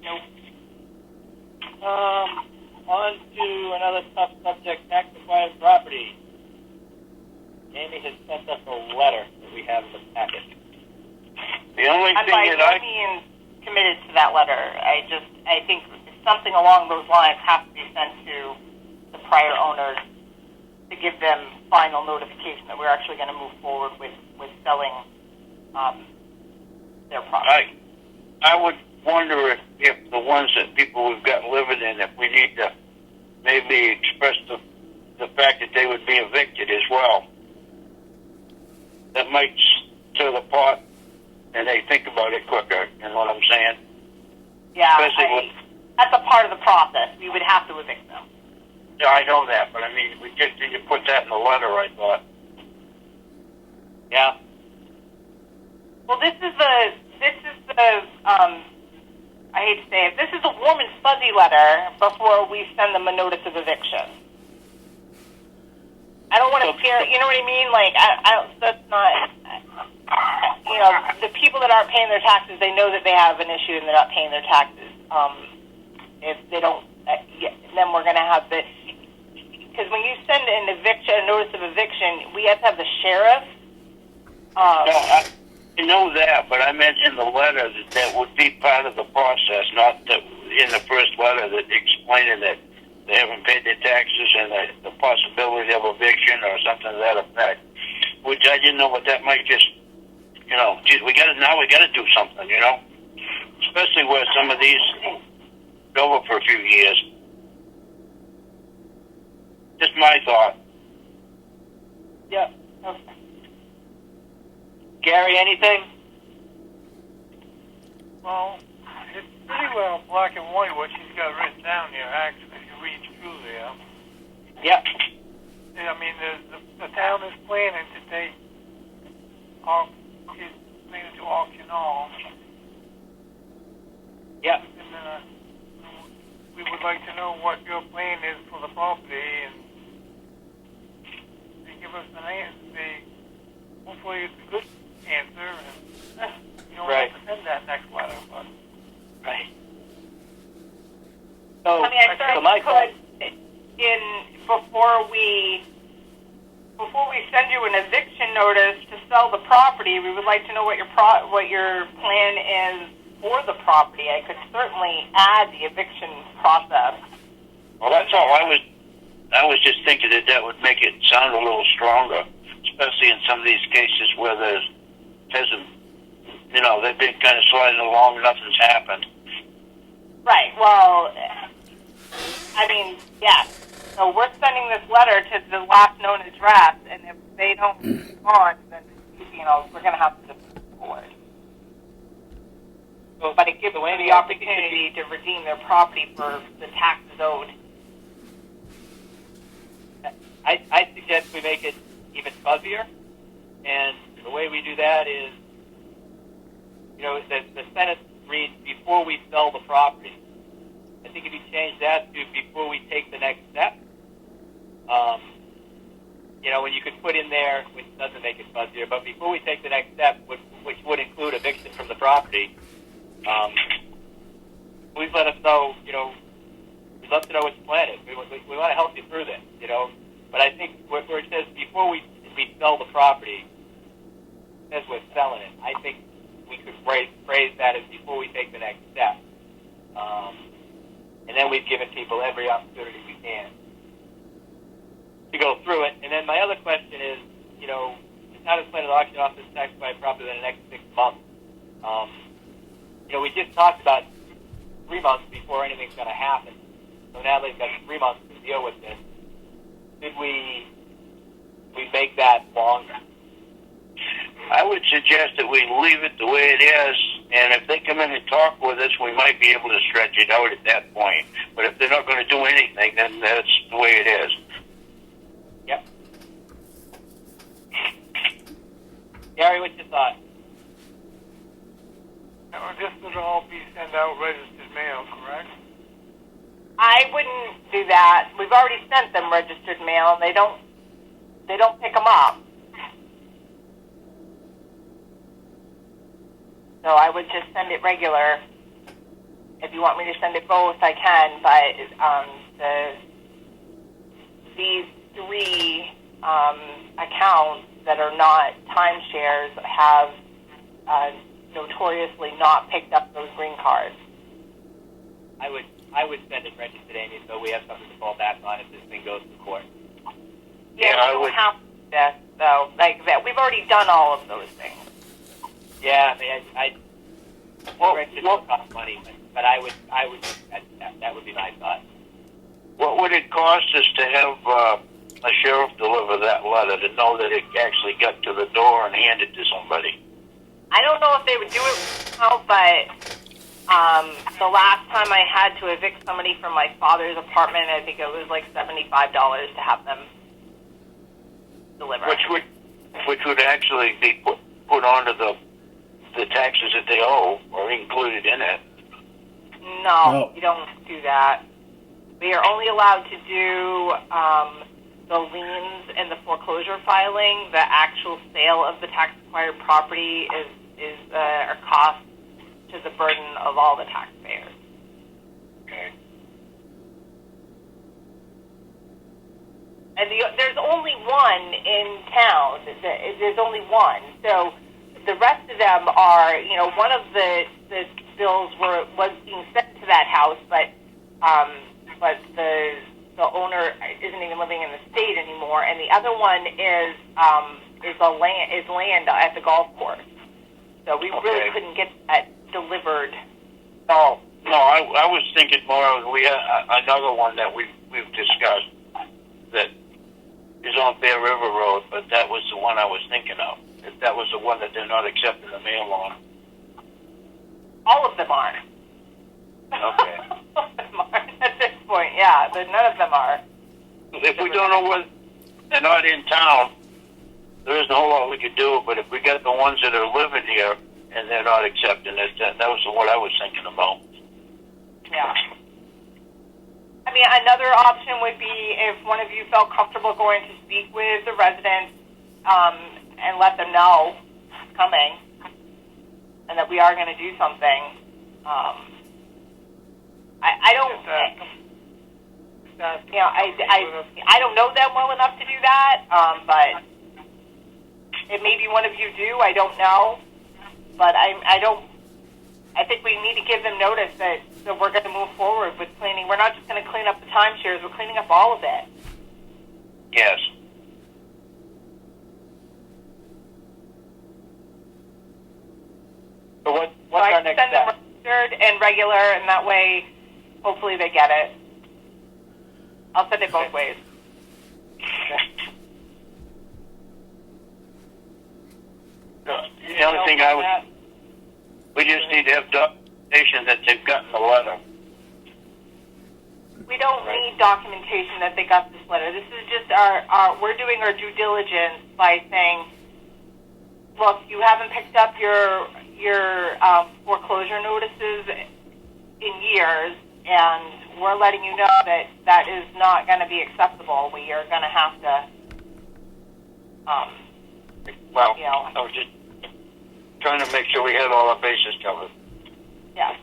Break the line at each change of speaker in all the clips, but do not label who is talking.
Nope.
On to another tough subject, tax-acquired property. Amy has sent us a letter that we have in the packet.
The only
I'm
thing
by
that
no means committed to that letter. I think something along those lines has to be sent to the prior owners to give them final notification that we're actually going to move forward with selling their property.
I would wonder if the ones that people we've got living in, if we need to maybe express the fact that they would be evicted as well. That might stir the pot, and they think about it quicker. You know what I'm saying?
Yeah, that's a part of the process. We would have to evict them.
Yeah, I know that, but I mean, we just need to put that in the letter, I thought.
Yeah.
Well, this is the I hate to say it, this is a warm and fuzzy letter before we send them a notice of eviction. I don't want to scare, you know what I mean? Like, that's not, you know, the people that aren't paying their taxes, they know that they have an issue and they're not paying their taxes. If they don't, then we're going to have the, because when you send an eviction, a notice of eviction, we have to have the sheriff.
I know that, but I meant in the letter that would be part of the process, not in the first letter that explaining that they haven't paid their taxes and the possibility of eviction or something to that effect. Which I didn't know, but that might just, you know, geez, we got to do something, you know, especially where some of these go over for a few years. Just my thought.
Yeah. Okay. Gary, anything?
Well, it's pretty well black and white what she's got written down here, actually, if you read through there.
Yep.
I mean, the town is planning to take, is planning to auction off.
Yep.
And we would like to know what your plan is for the property, and they give us an answer. Hopefully it's a good answer, and you don't
Right.
have to send that next letter, but...
Right. So,
I mean, I certainly could, before we send you an eviction notice to sell the property, we would like to know what your plan is for the property. I could certainly add the eviction process.
Well, that's all. I was just thinking that would make it sound a little stronger, especially in some of these cases where there hasn't, you know, they've been kind of sliding along, nothing's happened.
Right. Well, I mean, yes. So we're sending this letter to the last known address, and if they don't respond, then, you know, we're going to have to move forward. But it gives them the opportunity to redeem their property for the taxes owed.
I suggest we make it even fuzzier, and the way we do that is, you know, the sentence reads, before we sell the property. I think if you change that to before we take the next step, you know, when you could put in there, which doesn't make it fuzzier, but before we take the next step, which would include eviction from the property, please let us know, you know, we'd love to know what your plan is. We want to help you through this, you know. But I think where it says before we sell the property, it says we're selling it. I think we could phrase that as before we take the next step. And then we've given people every opportunity we can to go through it. And then my other question is, you know, the town is planning to auction off this tax-acquired property in the next 6 months. You know, we just talked about 3 months before anything's going to happen. So now they've got 3 months to deal with this. Should we make that longer?
I would suggest that we leave it the way it is, and if they come in and talk with us, we might be able to stretch it out at that point. But if they're not going to do anything, then that's the way it is.
Yep. Gary, what's your thought?
Now, this would all be sent out registered mail, correct?
I wouldn't do that. We've already sent them registered mail, and they don't pick them up. So I would just send it regular. If you want me to send it both, I can, but these three accounts that are not timeshares have notoriously not picked up those green cards.
I would send it registered, Amy, so we have something to fall back on if this thing goes to court.
Yeah, I would have this though. Like that, we've already done all of those things.
Yeah, I mean, registered will cost money, but I would that would be my thought.
What would it cost us to have a sheriff deliver that letter to know that it actually got to the door and hand it to somebody?
I don't know if they would do it now, but the last time I had to evict somebody from my father's apartment, I think it was like $75 to have them deliver.
Which would actually be put onto the taxes that they owe or included in it.
No, you don't do that. We are only allowed to do the liens and the foreclosure filing. The actual sale of the tax-acquired property is a cost to the burden of all the taxpayers.
Okay.
And there's only one in town. There's only one. So the rest of them are, one of the bills was being sent to that house, but the owner isn't even living in the state anymore, and the other one is land at the golf course. So we really couldn't get that delivered.
No, I was thinking more of we have another one that we've discussed that is on Bear River Road, but that was the one I was thinking of. If that was the one that they're not accepting the mail on.
All of them are.
Okay.
All of them are at this point, yeah. But none of them are.
If we don't know whether they're not in town, there isn't a whole lot we could do. But if we got the ones that are living here and they're not accepting it, that was what I was thinking about.
Yeah. I mean, another option would be if one of you felt comfortable going to speak with the residents and let them know it's coming and that we are going to do something. I don't know them well enough to do that, but it maybe one of you do. I don't know, but I think we need to give them notice that we're going to move forward with cleaning. We're not just going to clean up the timeshares; we're cleaning up all of it.
Yes.
So what's our next
step? Send them registered and regular, and that way, hopefully they get it. I'll send it both ways.
The only thing we just need to have documentation that they've gotten the letter.
We don't need documentation that they got this letter. This is just we're doing our due diligence by saying, look, you haven't picked up your foreclosure notices in years, and we're letting you know that is not going to be acceptable. We are going to have to,
I was just trying to make sure we had all our bases covered.
Yeah.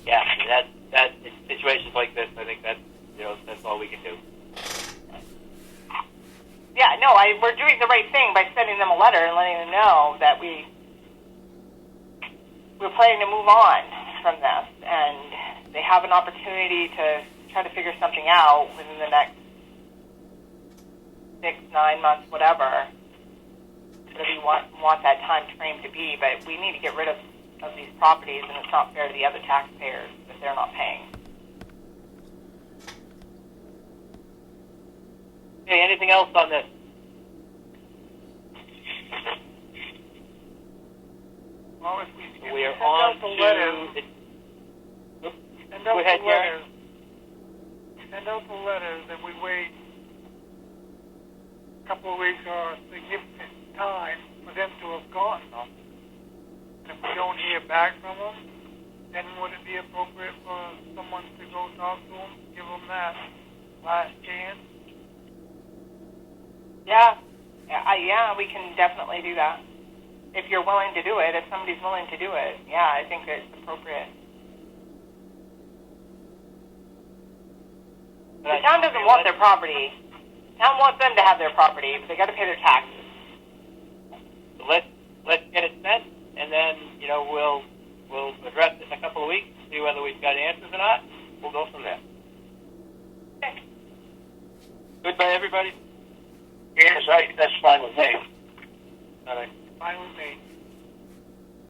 Yeah, that in situations like this, I think that's all we can do.
Yeah, no, we're doing the right thing by sending them a letter and letting them know that we're planning to move on from this, and they have an opportunity to try to figure something out within the next 6, 9 months, whatever. Whatever you want that time frame to be, but we need to get rid of these properties, and it's not fair to the other taxpayers if they're not paying.
Hey, anything else on this?
Well, if
We are
send
on
out the letters, send out
Go ahead,
the
Gary.
letters. Send out the letters, and we wait a couple of weeks or a significant time for them to have gotten them. And if we don't hear back from them, then would it be appropriate for someone to go talk to them, give them that last chance?
Yeah, we can definitely do that. If you're willing to do it, if somebody's willing to do it, yeah, I think it's appropriate. town doesn't want their property. Town wants them to have their property, but they got to pay their taxes.
So let's get it sent, and then we'll address it in a couple of weeks, see whether we've got answers or not. We'll go from there.
Okay.
Good by everybody.
Yes, that's fine with me.
All right.
Fine with me.